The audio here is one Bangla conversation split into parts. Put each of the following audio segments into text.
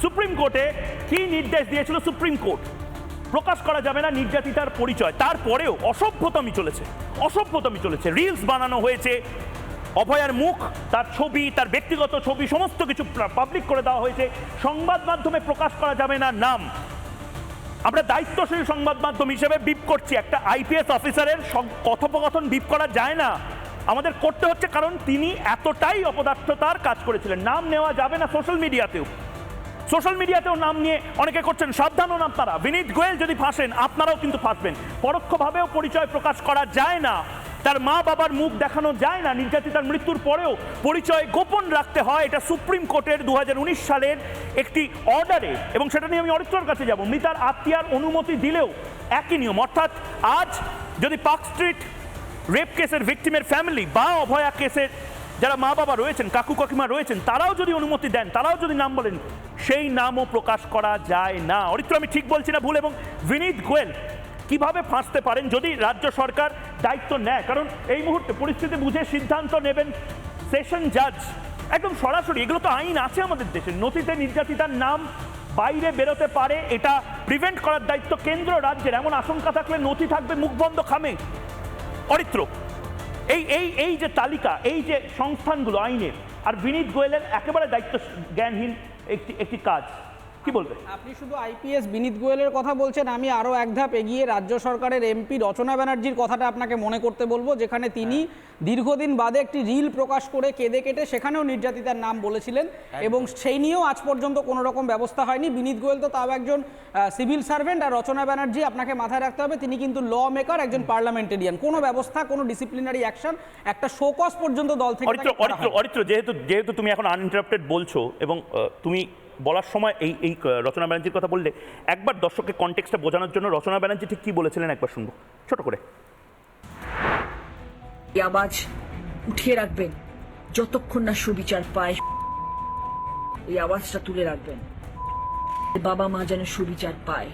সুপ্রিম কোর্টে কি নির্দেশ দিয়েছিল সুপ্রিম কোর্ট? প্রকাশ করা যাবে না নির্যাতিতার পরিচয়। তারপরেও অসভ্যতামি চলেছে, রিলস বানানো হয়েছে, অভয়ার মুখ, তার ছবি, তার ব্যক্তিগত ছবি সমস্ত কিছু পাবলিক করে দেওয়া হয়েছে। সংবাদ মাধ্যমে প্রকাশ করা যাবে না নাম। আমরা দায়িত্বশীল সংবাদ মাধ্যম হিসেবে বিপ করছি, একটা আইপিএস অফিসারের কথোপকথন বিপ করা যায় না, আমাদের করতে হচ্ছে, কারণ তিনি এতটাই অপদার্থতার কাজ করেছিলেন। নাম নেওয়া যাবে না সোশ্যাল মিডিয়াতেও নাম নিয়ে অনেকে করছেন, সাবধানও নাম তারা। বিনীত গোয়েল যদি ফাঁসেন আপনারাও কিন্তু ফাঁসবেন। পরোক্ষভাবেও পরিচয় প্রকাশ করা যায় না, তার মা বাবার মুখ দেখানো যায় না, নির্যাতিতার মৃত্যুর পরেও পরিচয় গোপন রাখতে হয়। এটা সুপ্রিম কোর্টের 2019 সালের একটি অর্ডারে, এবং সেটা নিয়ে আমি অরিত্রর কাছে যাব। মৃতার আত্মীয়ার অনুমতি দিলেও একই নিয়ম, অর্থাৎ আজ যদি পার্ক স্ট্রিট রেপ কেসের ভিকটিমের ফ্যামিলি বা অভয়া কেসের যারা মা বাবা রয়েছেন, কাকু কাকিমা রয়েছেন, তারাও যদি অনুমতি দেন, তারাও যদি নাম বলেন, সেই নামও প্রকাশ করা যায় না। অরিত্র, আমি ঠিক বলছি না ভুল? এবং বিনীত গোয়েল কিভাবে ফাঁসতে পারেন যদি রাজ্য সরকার দায়িত্ব নেয়? কারণ এই মুহূর্তে পরিস্থিতি বুঝে সিদ্ধান্ত নেবেন সেশন জাজ, একদম সরাসরি। এগুলো তো আইন আছে আমাদের দেশে, নথিতে নির্যাতিতার নাম বাইরে বেরোতে পারে, এটা প্রিভেন্ট করার দায়িত্ব কেন্দ্র রাজ্যের। এমন আশঙ্কা থাকলে নথি থাকবে মুখ বন্ধ খামে। অরিত্র, এই যে তালিকা, এই যে সংস্থানগুলো আইনের, আর বিনীত গোয়েলের একেবারে দায়িত্ব জ্ঞানহীন একটি কাজ, কি বলবে? আপনি শুধু আইপিএস বিনীত গোয়েলের কথা বলছেন, আমি আরও এক ধাপ এগিয়ে রাজ্য সরকারের এমপি রচনা ব্যানার্জির কথাটা আপনাকে মনে করতে বলবো, যেখানে তিনি দীর্ঘদিন বাদে একটি রিল প্রকাশ করে কেঁদে কেটে সেখানেও নির্যাতিতার নাম বলেছিলেন, এবং সেই নিয়েও আজ পর্যন্ত কোনো রকম ব্যবস্থা হয়নি। বিনীত গোয়েল তো তাও একজন সিভিল সার্ভেন্ট, আর রচনা ব্যানার্জি আপনাকে মাথায় রাখতে হবে তিনি কিন্তু ল মেকার, একজন পার্লামেন্টেরিয়ান। কোনো ব্যবস্থা, কোনো ডিসিপ্লিনারি অ্যাকশন, একটা শোকজ পর্যন্ত দল থেকে। অরিত্র, যেহেতু তুমি এখন আনইন্টারাপ্টেড বলছো, এবং তুমি বলার সময় এই রচনা ব্যানার্জির কথা বললে, একবার দর্শককে কনটেক্সটটা বোঝানোর জন্য রচনা ব্যানার্জি ঠিক কি বলেছিলেন একবার শুনবো ছোট করে। এই আওয়াজ উঠিয়ে রাখবেন যতক্ষণ না সুবিচার পায়, এই আওয়াজটা তুলে রাখবেন। বাবা মা যেন সুবিচার পায়,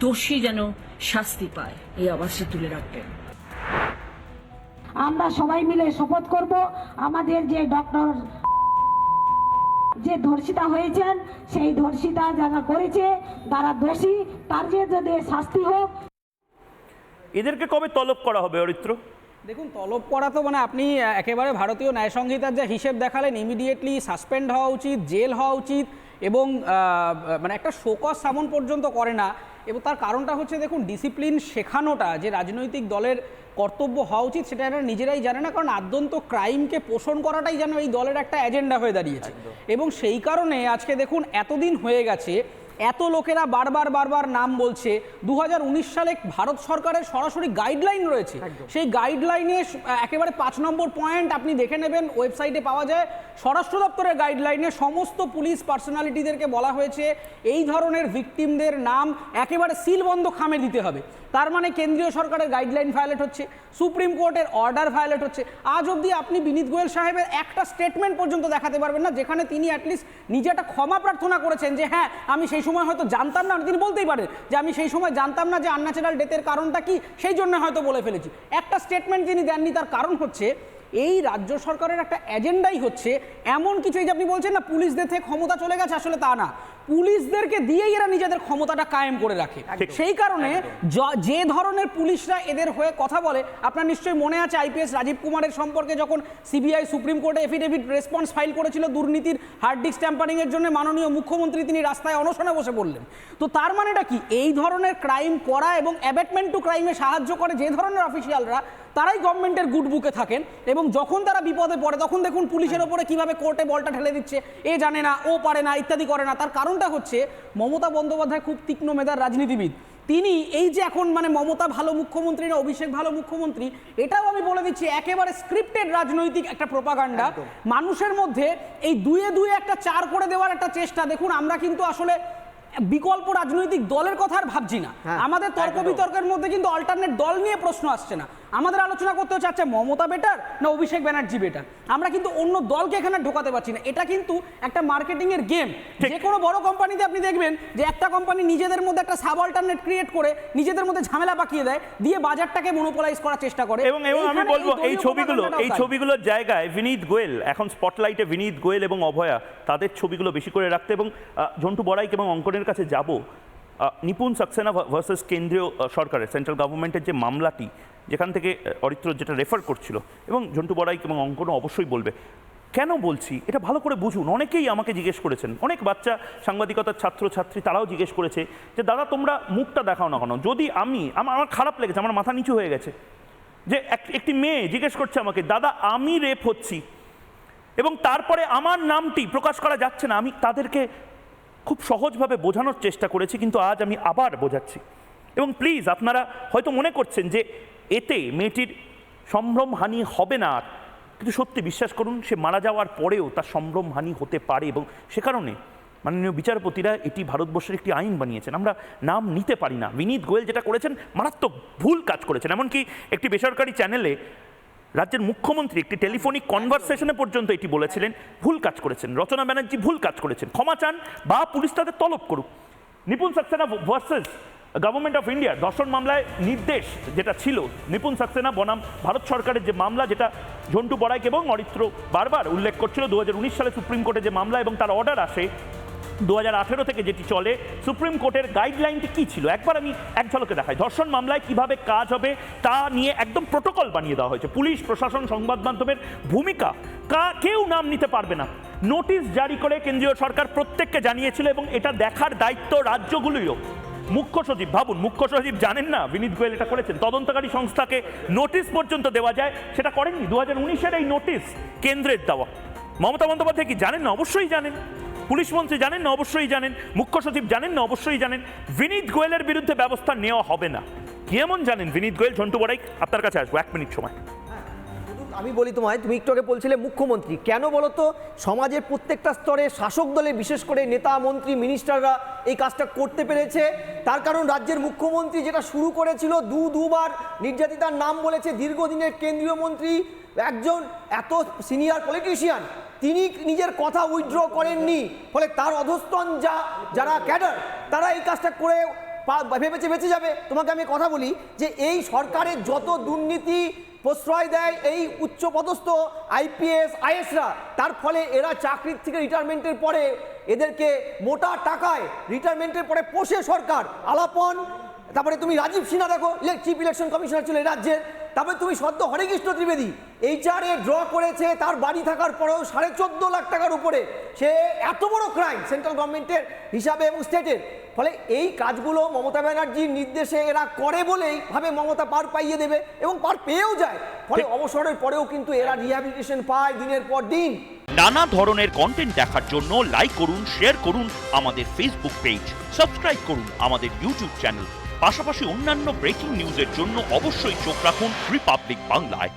দোষী যেন শাস্তি পায়, এই আওয়াজটা তুলে রাখবেন। আমরা সবাই মিলে শপথ করব, আমাদের যে ডক্টর যে ধর্ষিতা হয়েছেন, সেই ধর্ষিতা যারা করেছে, তারা দোষী, তার যে যদি শাস্তি হোক। এদেরকে কবে তলব করা হবে অরিত্র? দেখুন, তলব করা তো মানে আপনি একেবারে ভারতীয় ন্যায় সংহিতার যা হিসেব দেখালেন, ইমিডিয়েটলি সাসপেন্ড হওয়া উচিত, জেল হওয়া উচিত, এবং মানে একটা শোকজ সামন পর্যন্ত করে না। এবং তার কারণটা হচ্ছে, দেখুন, ডিসিপ্লিন শেখানোটা যে রাজনৈতিক দলের কর্তব্য হওয়া উচিত, সেটা এরা নিজেরাই জানে না। কারণ আদ্যন্ত ক্রাইমকে পোষণ করাটাই যেন এই দলের একটা এজেন্ডা হয়ে দাঁড়িয়েছে। এবং সেই কারণে আজকে দেখুন, এতদিন হয়ে গেছে, এত লোকেরা বারবার নাম বলছে। 2019 সালে ভারত সরকারের সরাসরি গাইডলাইন রয়েছে, সেই গাইডলাইনে একেবারে 5 নম্বর পয়েন্ট আপনি দেখে নেবেন, ওয়েবসাইটে পাওয়া যায়। স্বরাষ্ট্র দপ্তরের গাইডলাইনে সমস্ত পুলিশ পার্সোনালিটিদেরকে বলা হয়েছে এই ধরনের ভিকটিমদের নাম একেবারে সিলবন্ধ খামে দিতে হবে। তার মানে কেন্দ্রীয় সরকারের গাইডলাইন ভায়োলেট হচ্ছে, সুপ্রিম কোর্টের অর্ডার ভায়োলেট হচ্ছে। আজ অবধি আপনি বিনীত গোয়েল সাহেবের একটা স্টেটমেন্ট পর্যন্ত দেখাতে পারবেন না যেখানে তিনি অ্যাটলিস্ট নিজে একটা ক্ষমা প্রার্থনা করেছেন, যে হ্যাঁ আমি সেই সময় হয়তো জানতাম না। তিনি বলতেই পারেন যে আমি সেই সময় জানতাম না যে আনন্যাচারাল ডেথের কারণটা কি, সেই জন্য হয়তো বলে ফেলেছি। একটা স্টেটমেন্ট তিনি দেননি। তার কারণ হচ্ছে এই রাজ্য সরকারের একটা এজেন্ডাই হচ্ছে এমন কিছু, এই যে আপনি বলছেন না পুলিশদের থেকে ক্ষমতা চলে গেছে, আসলে তা না, পুলিশদেরকে দিয়েই এরা নিজেদের ক্ষমতাটা কায়েম করে রাখে। সেই কারণে যে ধরনের পুলিশরা এদের হয়ে কথা বলে, আপনার নিশ্চয়ই মনে আছে আইপিএস রাজীব কুমারের সম্পর্কে যখন সিবিআই সুপ্রিম কোর্টে এফিডেভিট রেসপন্স ফাইল করেছিল দুর্নীতির হার্ড ডিস্ক ট্যাম্পারিং এর জন্য, মাননীয় মুখ্যমন্ত্রী তিনি রাস্তায় অনশনে বসে পড়লেন। তো তার মানেটা কি, এই ধরনের ক্রাইম করা এবং অ্যাবেটমেন্ট টু ক্রাইমে সাহায্য করে যে ধরনের অফিসিয়ালরা, তারাই গভর্নমেন্টের গুড বুকে থাকেন। এবং যখন তারা বিপদে পড়ে তখন দেখুন পুলিশের ওপরে কিভাবে কোর্টে বলটা ঠেলে দিচ্ছে, এ জানে না, ও পারে না, ইত্যাদি করে না। তার কারণটা হচ্ছে মমতা বন্দ্যোপাধ্যায় খুব তীক্ষ্ণ মেধার রাজনীতিবিদ। তিনি এই যে এখন মানে মমতা ভালো মুখ্যমন্ত্রী না অভিষেক ভালো মুখ্যমন্ত্রী, এটাও আমি বলে দিচ্ছি একেবারে স্ক্রিপ্টেড রাজনৈতিক একটা প্রোপাগান্ডা। মানুষের মধ্যে এই দুয়ে একটা 4 করে দেওয়ার একটা চেষ্টা। দেখুন, আমরা কিন্তু আসলে বিকল্প রাজনৈতিক দলের কথা আর ভাবছি না। আমাদের তর্ক বিতর্কের মধ্যে কিন্তু অল্টারনেট দল নিয়ে প্রশ্ন আসছে না। আমাদের আলোচনা করতে হচ্ছে আচ্ছা মমতা বেটার না অভিষেক ব্যানার্জি বেটার। আমরা কিন্তু অন্য দলকে এখানে ঢোকাতে পারছি না। এটা কিন্তু একটা মার্কেটিং এর গেম। যে কোনো বড় কোম্পানিতে আপনি দেখবেন যে একটা কোম্পানি নিজেদের মধ্যে একটা সাব অল্টারনেট ক্রিয়েট করে নিজেদের মধ্যে ঝামেলা পাকিয়ে দেয়, দিয়ে বাজারটাকে মনোপলাইজ করার চেষ্টা করে। এবং আমি বলবো এই ছবিগুলোর জায়গায় বিনীত গোয়েল, এখন স্পটলাইটে বিনীত গোয়েল এবং অভয়া, তাদের ছবিগুলো বেশি করে রাখতে, এবং ঝন্টু বড়াইক এবং অঙ্কনের কাছে যাব। নিপুণ সাক্সেনা ভার্সেস কেন্দ্রীয় সরকারের, সেন্ট্রাল গভর্নমেন্টের যে মামলাটি, যেখান থেকে অরিত্র যেটা রেফার করছিল, এবং ঝন্টু বড়াইক এবং অঙ্কনও অবশ্যই বলবে কেন বলছি এটা ভালো করে বুঝুন। অনেকেই আমাকে জিজ্ঞেস করেছেন, অনেক বাচ্চা সাংবাদিকতার ছাত্রছাত্রী তারাও জিজ্ঞেস করেছে যে দাদা তোমরা মুখটা দেখাও না কেন। যদি আমার খারাপ লেগেছে, আমার মাথা নিচু হয়ে গেছে যে একটি মেয়ে জিজ্ঞেস করছে আমাকে, দাদা আমি রেপ হচ্ছি এবং তারপরে আমার নামটি প্রকাশ করা যাচ্ছে না। আমি তাদেরকে খুব সহজভাবে বোঝানোর চেষ্টা করেছি, কিন্তু আজ আমি আবার বোঝাচ্ছি। এবং প্লিজ আপনারা হয়তো মনে করছেন যে এতে মেয়েটির সম্ভ্রমহানি হবে না, কিন্তু সত্যি বিশ্বাস করুন, সে মারা যাওয়ার পরেও তার সম্ভ্রমহানি হতে পারে, এবং সে কারণে মাননীয় বিচারপতিরা এটি ভারতবর্ষের একটি আইন বানিয়েছেন। আমরা নাম নিতে পারি না। বিনীত গোয়েল যেটা করেছেন মারাত্মক ভুল কাজ করেছেন। এমনকি একটি বেসরকারি চ্যানেলে রাজ্যের মুখ্যমন্ত্রী একটি টেলিফোনিক কনভারসেশনে পর্যন্ত এটি বলেছিলেন, ভুল কাজ করেছেন। রচনা ব্যানার্জি ভুল কাজ করেছেন, ক্ষমা চান বা পুলিশ তাদের তলব করুক। Nipun Saxena versus government of India ধর্ষণ মামলায় নির্দেশ যেটা ছিল, নিপুণ সাক্সেনা বনাম ভারত সরকারের যে মামলা, যেটা ঝন্টু বড়াইক এবং অরিত্র বারবার উল্লেখ করছিল, 2019 সালে সুপ্রিম কোর্টে যে মামলা এবং তার অর্ডার আসে 2018 থেকে যেটি চলে, সুপ্রিম কোর্টের গাইডলাইনটি কী ছিল একবার আমি এক ঝলকে দেখাই। ধর্ষণ মামলায় কিভাবে কাজ হবে তা নিয়ে একদম প্রোটোকল বানিয়ে দেওয়া হয়েছে। পুলিশ প্রশাসন, সংবাদ মাধ্যমের ভূমিকা, কেউ নাম নিতে পারবে না। নোটিশ জারি করে কেন্দ্রীয় সরকার প্রত্যেককে জানিয়েছিল, এবং এটা দেখার দায়িত্ব রাজ্যগুলিরও। মুখ্য সচিব, ভাবুন, মুখ্য সচিব জানেন না বিনীত গোয়েল এটা করেছেন। তদন্তকারী সংস্থাকে নোটিশ পর্যন্ত দেওয়া যায়, সেটা করেননি। 2019-এর এই নোটিশ কেন্দ্রের দেওয়া। মমতা বন্দ্যোপাধ্যায় কি জানেন না? অবশ্যই জানেন। পুলিশ মন্ত্রী জানেন না? অবশ্যই জানেন। মুখ্য সচিব জানেন না? অবশ্যই জানেন। বিনীত গোয়েলের বিরুদ্ধে ব্যবস্থা নেওয়া হবে না। কেমন জানেন বিনীত গোয়েল? ঝন্টু বড়াইক আপনার কাছে আসবো 1 মিনিট সময়। আমি বলি তোমায়, তুমি একটু আগে বলছিলে মুখ্যমন্ত্রী, কেন বলো তো সমাজের প্রত্যেকটা স্তরে শাসক দলে বিশেষ করে নেতা, মন্ত্রী, মিনিস্টাররা এই কাজটা করতে পেরেছে? তার কারণ রাজ্যের মুখ্যমন্ত্রী যেটা শুরু করেছিল, দুবার নির্যাতিতার নাম বলেছে, দীর্ঘদিনের কেন্দ্রীয় মন্ত্রী, একজন এত সিনিয়র পলিটিশিয়ান, তিনি নিজের কথা উইথড্র করেননি। ফলে তার অধস্তন যারা ক্যাডার, তারা এই কাজটা করে ভেবেছে বেঁচে যাবে। তোমাকে আমি কথা বলি যে এই সরকারের যত দুর্নীতি প্রশ্রয় দেয় এই উচ্চপদস্থ আইপিএস আইএসরা, তার ফলে এরা চাকরির থেকে রিটায়ারমেন্টের পরে এদেরকে মোটা টাকায় রিটায়ারমেন্টের পরে পোষে সরকার। আলাপন, তারপরে তুমি রাজীব সিনহা দেখো, চিফ ইলেকশন কমিশনার ছিল এই রাজ্যের। তারপরে তুমি সদ্য হরেকৃষ্ণ ত্রিবেদী, এইচআরএ ড্র করেছে, তার বাড়ি থাকার পরেও 14.5 লাখ টাকার উপরে, সে এত বড় ক্রাইম সেন্ট্রাল গভর্নমেন্টের হিসাবে এবং স্টেটের। ফলে এই কাজগুলো মমতা ব্যানার্জির নির্দেশে এরা করে বলেই ভাবে মমতা পার পাইয়ে দেবে, এবং পার পেয়েও যায়। ফলে অবসরের পরেও কিন্তু এরা রিহ্যাবিলিটেশন পায় দিনের পর দিন। নানা ধরনের কন্টেন্ট দেখার জন্য লাইক করুন, শেয়ার করুন আমাদের ফেসবুক পেজ, সাবস্ক্রাইব করুন আমাদের ইউটিউব চ্যানেল। পাশাপাশি অন্যান্য ব্রেকিং নিউজের জন্য অবশ্যই চোখ রাখুন রিপাবলিক বাংলায়।